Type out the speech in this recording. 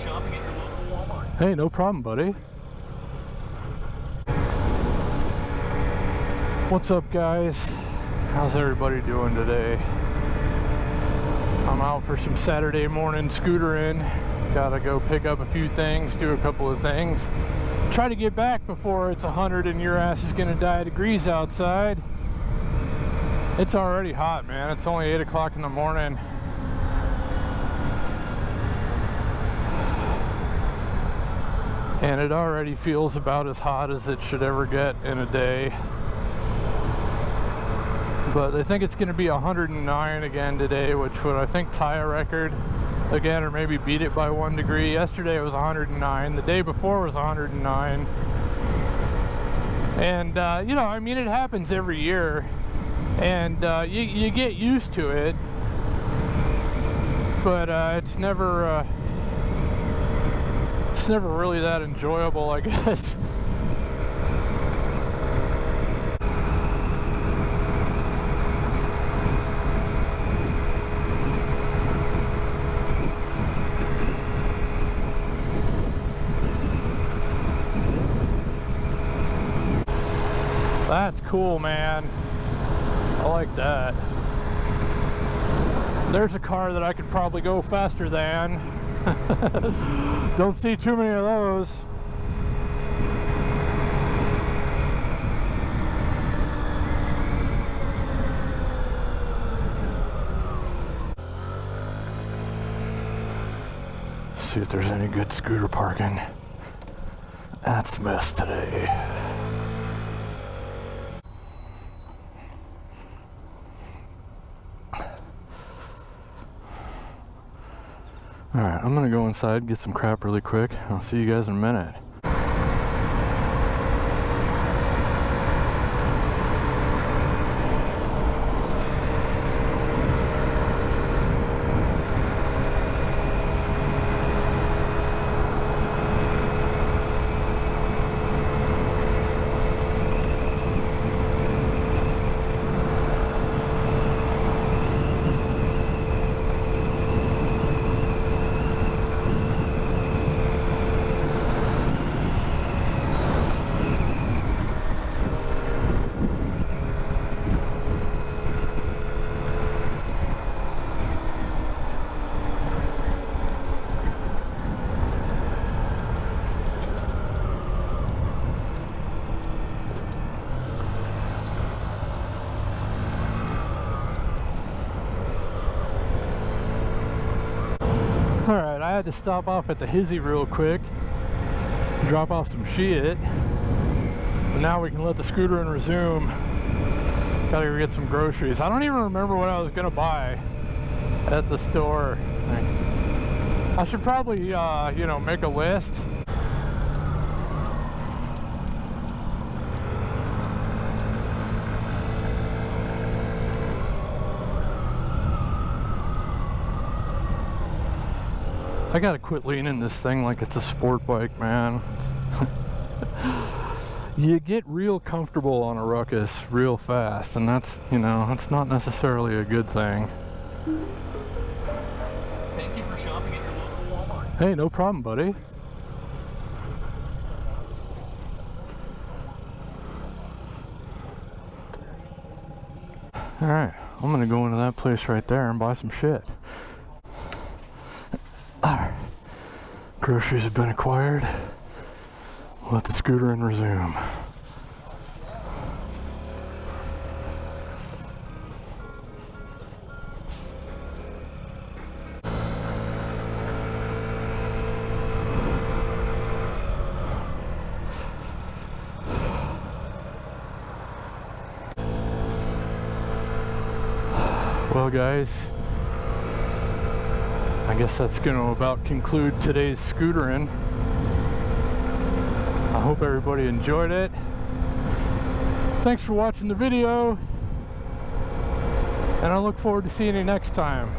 shopping at your local Walmart. Hey, no problem, buddy. What's up, guys? How's everybody doing today? I'm out for some Saturday morning scootering. Gotta go pick up a few things, do a couple of things. Try to get back before it's 100 and your ass is gonna die of degrees outside. It's already hot, man. It's only 8 o'clock in the morning. And it already feels about as hot as it should ever get in a day. But they think it's going to be 109 again today, which would, I think, tie a record again, or maybe beat it by 1 degree. Yesterday it was 109. The day before was 109. And, you know, I mean, it happens every year. And you get used to it. But it's never really that enjoyable, I guess. That's cool, man. I like that. There's a car that I could probably go faster than. Don't see too many of those. See if there's any good scooter parking at Smith's today. Alright, I'm gonna go inside, get some crap really quick. I'll see you guys in a minute. Alright, I had to stop off at the Hizzy real quick, drop off some shit, but now we can let the scooter and resume. Gotta go get some groceries. I don't even remember what I was gonna buy at the store. I should probably, you know, make a list. I gotta quit leaning this thing like it's a sport bike, man. You get real comfortable on a Ruckus real fast, and that's, you know, that's not necessarily a good thing. Thank you for shopping at your local Walmart. Hey, no problem, buddy. Alright, I'm gonna go into that place right there and buy some shit. Alright, groceries have been acquired. Let the scooter and resume. Well, guys, I guess that's going to about conclude today's scootering. I hope everybody enjoyed it. Thanks for watching the video, and I look forward to seeing you next time.